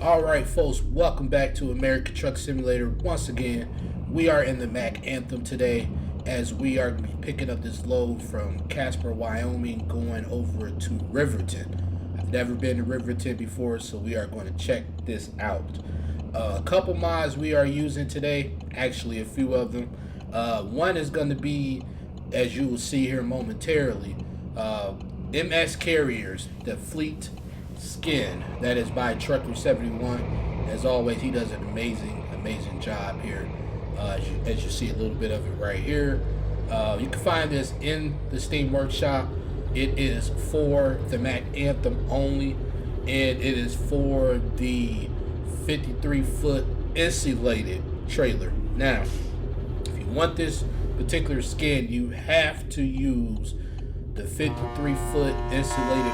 Alright folks, welcome back to American Truck Simulator. Once again, we are in the Mack Anthem today as we are picking up this load from Casper, Wyoming, going over to Riverton. I've never been to Riverton before, so we are going to check this out. A couple mods we are using today, actually a few of them. One is going to be, as you will see here momentarily, MS Carriers, the fleet skin that is by Trucker 71. As always, he does an amazing job here. As you see a little bit of it right here. You can find this in the Steam Workshop. It is for the Mack Anthem only, and it is for the 53-foot insulated trailer. Now, if you want this particular skin, you have to use the 53-foot insulated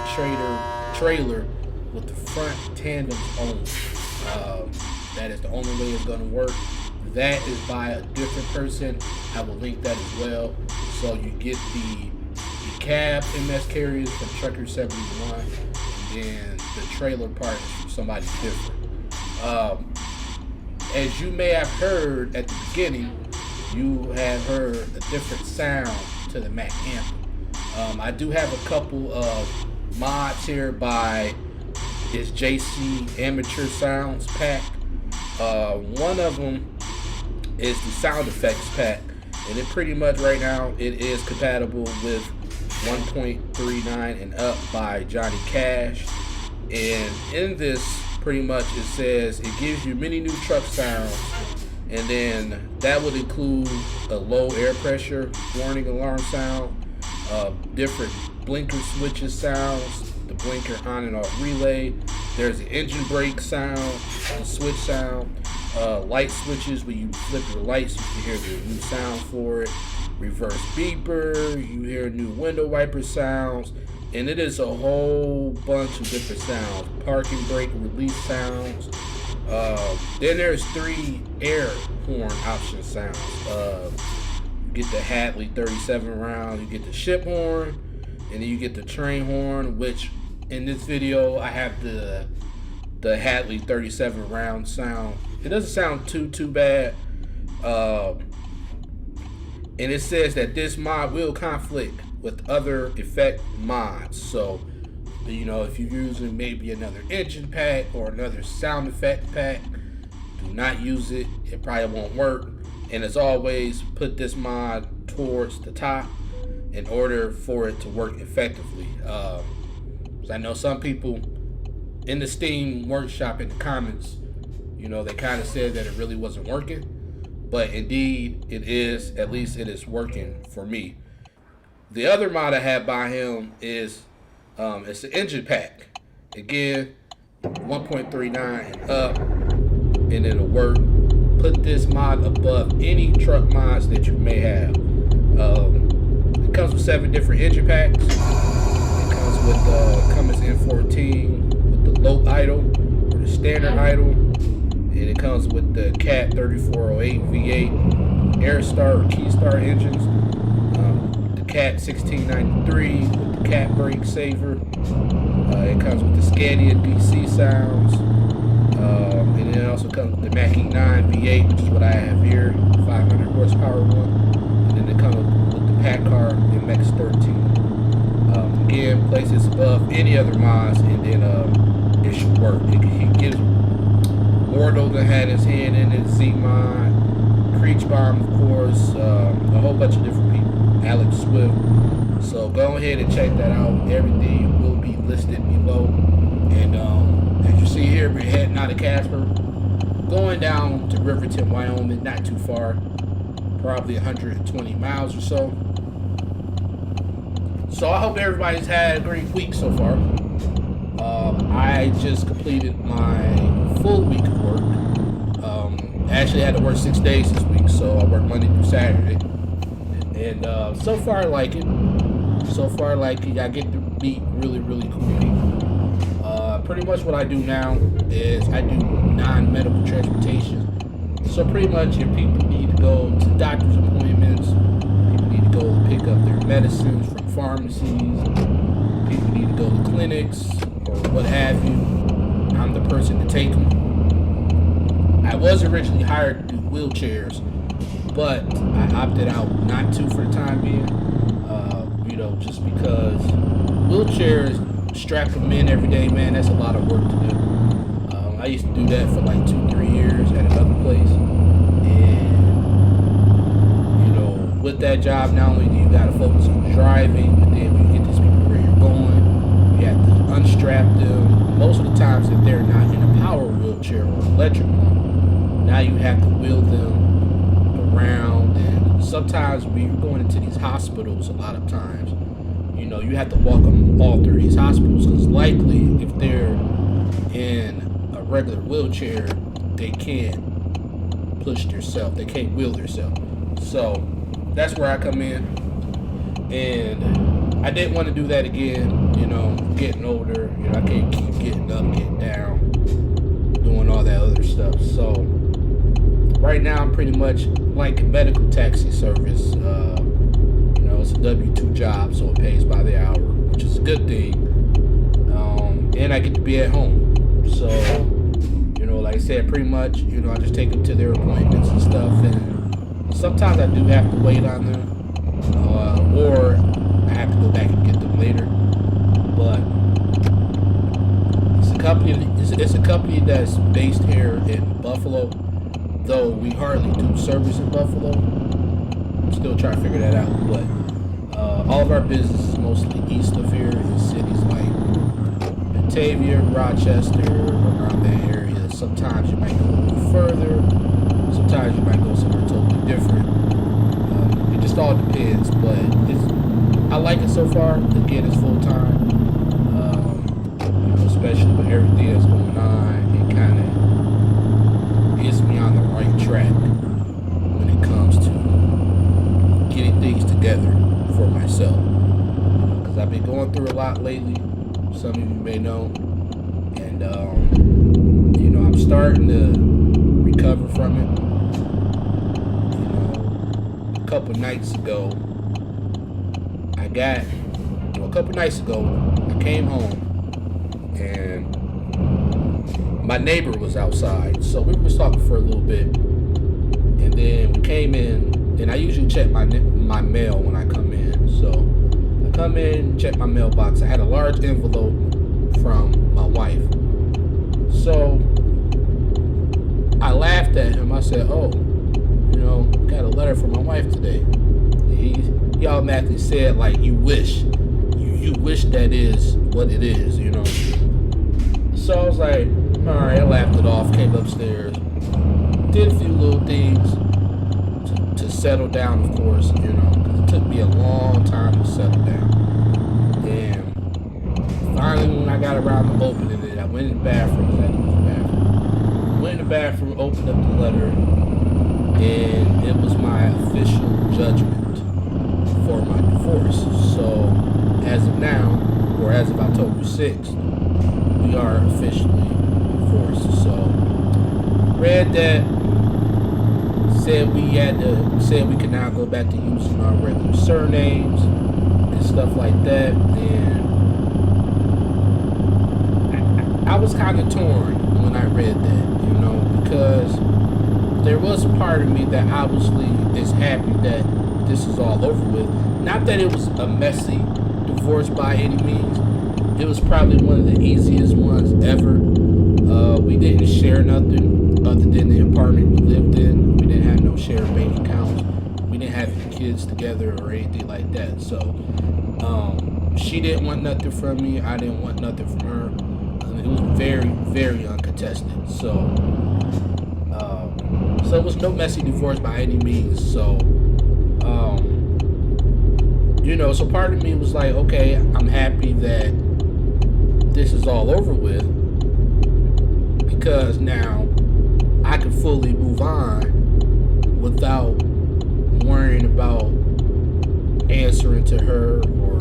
trailer with the front tandems only. That is the only way it's going to work. That is by a different person. I will link that as well. So you get the cab MS Carriers from Trucker 71, and then the trailer part is from somebody different. As you may have heard at the beginning, you have heard a different sound to the Mack Anthem. I do have a couple of mods here by is JC Amateur Sounds pack. One of them is the sound effects pack, and it pretty much right now it is compatible with 1.39 and up by Johnny Cash. And in this, pretty much it says it gives you many new truck sounds, and then that would include a low air pressure warning alarm sound, different blinker switches sounds, the blinker on and off relay. There's the engine brake sound, the switch sound, light switches where you flip your lights, you can hear the new sound for it. Reverse beeper, you hear new window wiper sounds, and it is a whole bunch of different sounds. Parking brake release sounds. Then there's 3 air horn option sounds. You get the Hadley 37 round, you get the ship horn, and then you get the train horn, which in this video I have the Hadley 37 round sound. It doesn't sound too bad. And it says that this mod will conflict with other effect mods. So, you know, if you're using maybe another engine pack or another sound effect pack, do not use it. It probably won't work. And as always, put this mod towards the top in order for it to work effectively. So I know some people in the Steam Workshop in the comments, you know, they kind of said that it really wasn't working. But indeed, it is. At least it is working for me. The other mod I have by him is it's the engine pack. Again, 1.39 and up, and it'll work. Put this mod above any truck mods that you may have. It comes with 7 different engine packs. It comes with the Cummins N14 with the low idle or the standard idle. And it comes with the Cat 3408 V8 Air Star or Keystar engines, the Cat 1693 with the Cat brake saver. It comes with the Scadia DC sounds, and it also comes with the Mack 9 V8, which is what I have here, 500 horsepower one. And then it comes with the Packard MX 13. Again, place this above any other mods, and then it should work. It gives Mordo that had his hand in it, Z-Mod, Creech Bomb, of course, a whole bunch of different people, Alex Swift. So go ahead and check that out. Everything will be listed below. And as you see here, we're heading out of Casper, going down to Riverton, Wyoming, not too far, probably 120 miles or so. So I hope everybody's had a great week so far. I just completed my full week of work. Actually, I had to work 6 days this week, so I worked Monday through Saturday. And so far, I like it. So far, I like it. I get to meet really, really cool people. Pretty much what I do now is I do non-medical transportation. So pretty much if people need to go to doctor's appointments, people need to go pick up their medicines from pharmacies, people need to go to clinics or what have you, I'm the person to take them. I was originally hired to do wheelchairs, but I opted out not to for the time being. Just because wheelchairs, strap them in every day, man, that's a lot of work to do. I used to do that for like 2-3 years at another place, and with that job, not only do you got to focus on driving, but then when you get these people where you're going, you have to unstrap them. Most of the times, if they're not in a power wheelchair or electric one, now you have to wheel them around. And sometimes when you're going into these hospitals, a lot of times, you have to walk them all through these hospitals, because likely if they're in a regular wheelchair, they can't push themselves, they can't wheel themselves. So that's where I come in, and I didn't want to do that again. Getting older, I can't keep getting up, getting down, doing all that other stuff. So right now I'm pretty much like a medical taxi service. It's a W-2 job, so it pays by the hour, which is a good thing. And I get to be at home. So, like I said, pretty much, I just take them to their appointments and stuff. And sometimes I do have to wait on them, or I have to go back and get them later. But it's a company that's based here in Buffalo, though we hardly do service in Buffalo. I'm still trying to figure that out, but all of our business is mostly east of here in cities like Batavia, Rochester, around that area. Sometimes you might go a little further. Sometimes you might go somewhere totally different. It just all depends, but I like it so far. Again, it's full time. Especially with everything that's going on, it kind of gets me on the right track when it comes to getting things together for myself, because I've been going through a lot lately. Some of you may know, and I'm starting to recover from it. A couple nights ago, I came home and my neighbor was outside, so we was talking for a little bit, and then we came in. And I usually check my mail when I come in. So I come in, check my mailbox. I had a large envelope from my wife. So I laughed at him. I said, "Oh, got a letter from my wife today." He automatically said, like, "You wish. You wish that is what it is, So I was like, all right, I laughed it off, came upstairs, did a few little things to settle down, of course, because it took me a long time to settle down. And finally, when I got around to opening it, I went in the bathroom. Went in the bathroom, opened up the letter, and it was my official judgment for my divorce. So, as of now, or as of October 6th, we are officially divorced. So, read that. Said we could now go back to using our regular surnames and stuff like that. And I was kind of torn when I read that, because there was a part of me that obviously is happy that this is all over with. Not that it was a messy divorce by any means. It was probably one of the easiest ones ever. We didn't share nothing other than the apartment we lived in. We didn't have no shared bank accounts. We didn't have any kids together or anything like that. So she didn't want nothing from me. I didn't want nothing from her. It was very, very uncontested. So it was no messy divorce by any means. So know, so part of me was like, okay, I'm happy that this is all over with, because now I can fully move on without worrying about answering to her, or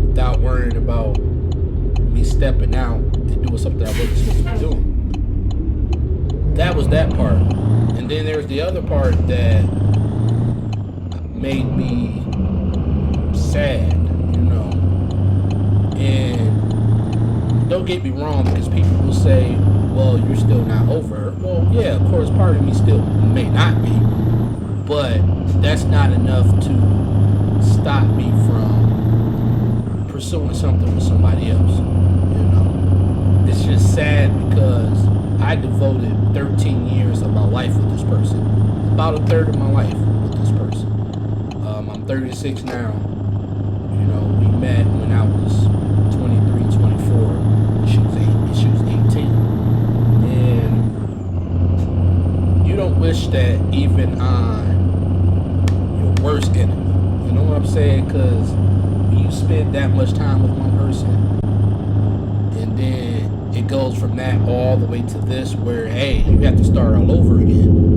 without worrying about me stepping out and doing something I wasn't supposed to be doing. That was that part. And then there's the other part that made me sad, you know. And don't get me wrong, because people will say, well, you're still not over her. Well, yeah, of course, part of me still may not be, but that's not enough to stop me from pursuing something with somebody else, you know. It's just sad because I devoted 13 years of my life with this person, about a third of my life with this person. I'm 36 now. You know, we met when I was 23, 24. She was 18. And you don't wish that even on your worst enemy. You know what I'm saying? Because you spend that much time with one person, and then it goes from that all the way to this, where, hey, you have to start all over again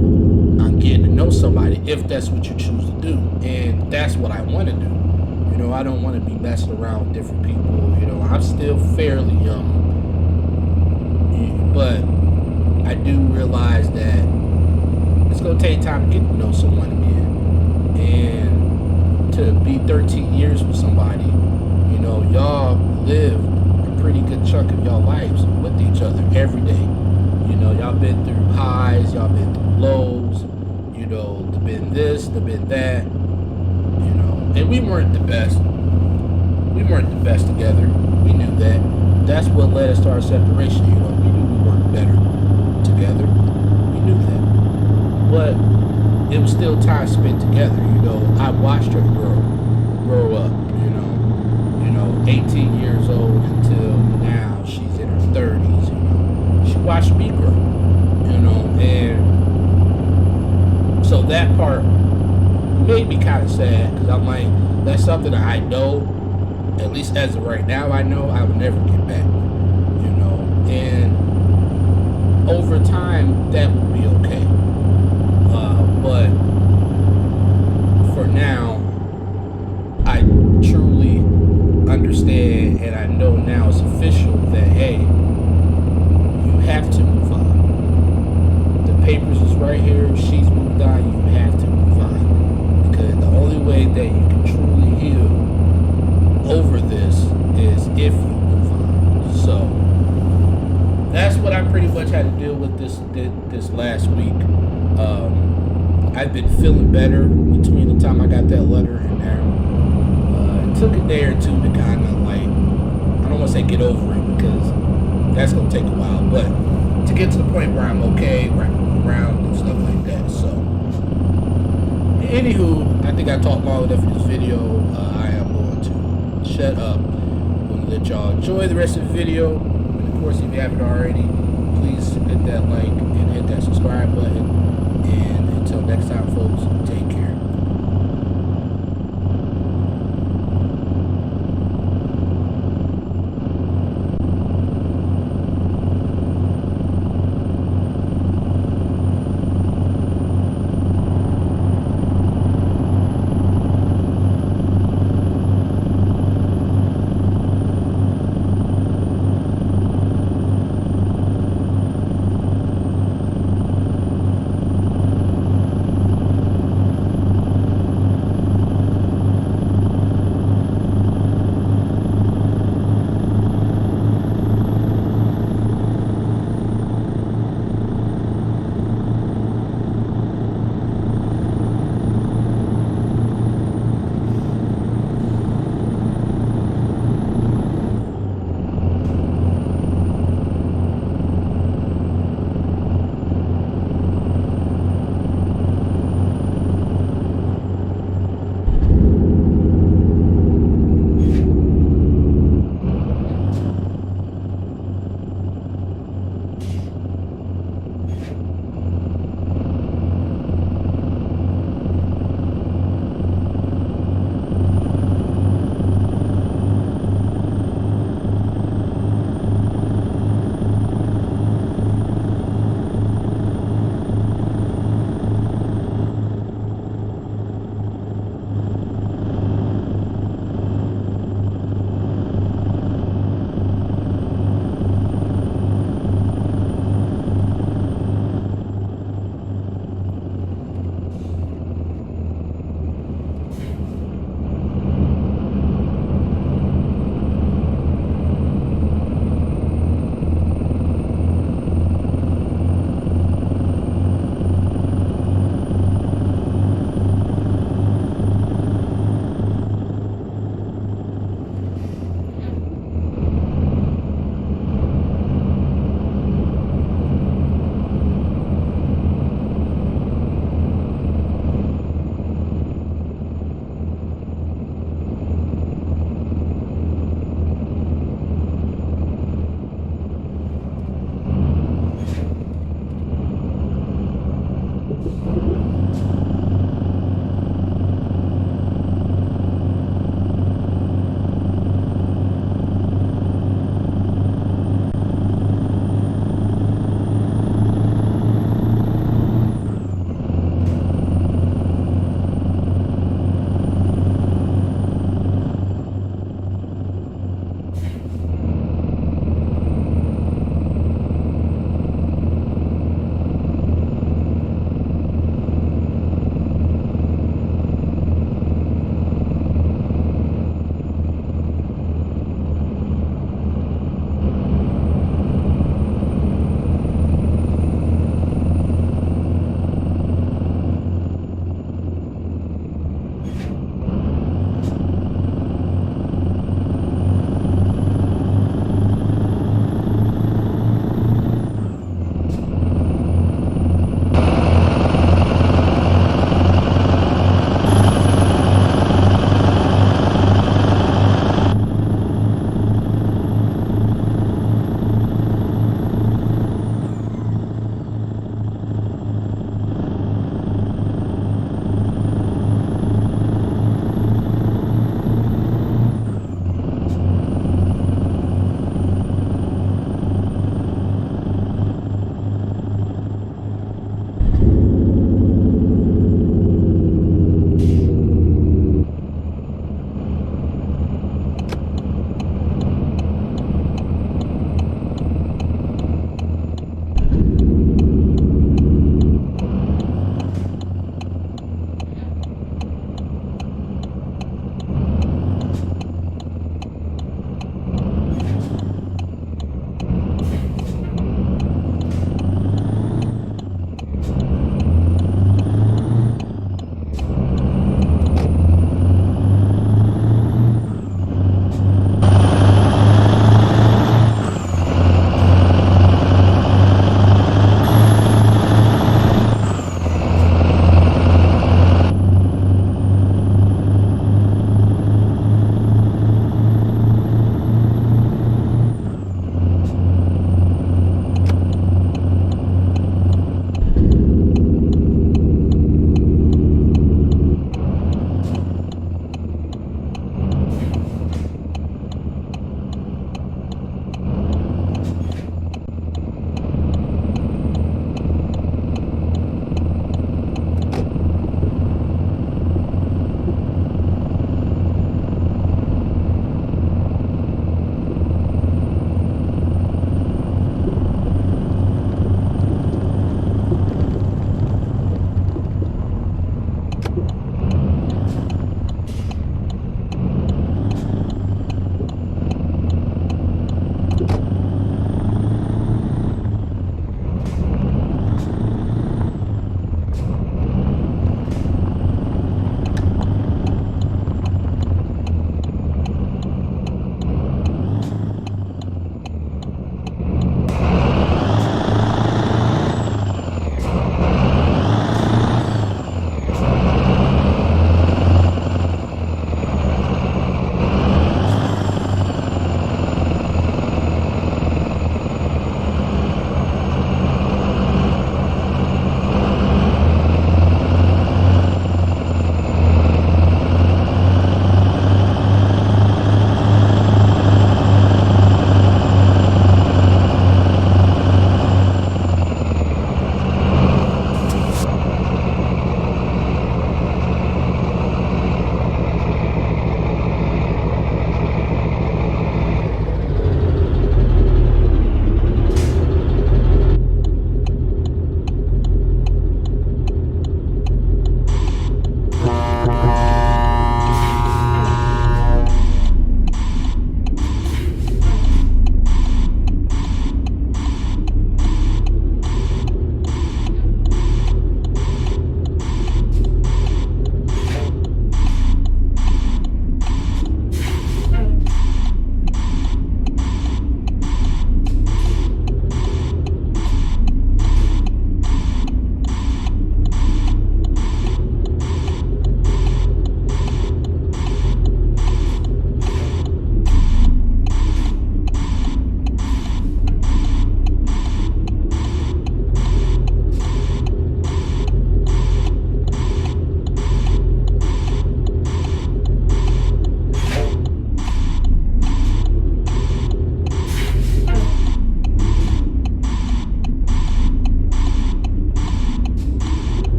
on getting to know somebody, if that's what you choose to do. And that's what I want to do. You know, I don't want to be messing around with different people. You know, I'm still fairly young, but I do realize that it's going to take time to get to know someone again. And to be 13 years with somebody, you know, y'all lived a pretty good chunk of y'all lives with each other every day. You know, y'all been through highs, y'all been through lows, you know, there been this, there been that, you know, and we weren't the best. We weren't the best together. We knew that. That's what led us to our separation, you know. We knew we weren't better together. We knew that. But it was still time spent together, you know. I watched her grow up, you know, 18 years old until now. She's in her 30s, you know. She watched me grow, you know, and so that part made me kind of sad, because I'm like, that's something that I know, at least as of right now, I know I will never get back, you know, and over time, that will be okay. But for now, I truly understand, and I know now it's official, that, hey, you have to move on. The papers is right here. She's moved on. You have to move on, because the only way that you can truly heal over this is if you move on. So that's what I pretty much had to deal with this last week. I've been feeling better between the time I got that letter and now. It took a day or two to kind of, like, I don't want to say get over it, because that's going to take a while, but to get to the point where I'm okay, where I can move around and stuff like that. So, anywho, I think I talked long enough in this video. I am going to shut up. I'm going to let y'all enjoy the rest of the video. And of course, if you haven't already, please hit that like and hit that subscribe button. And until next time, folks, take care.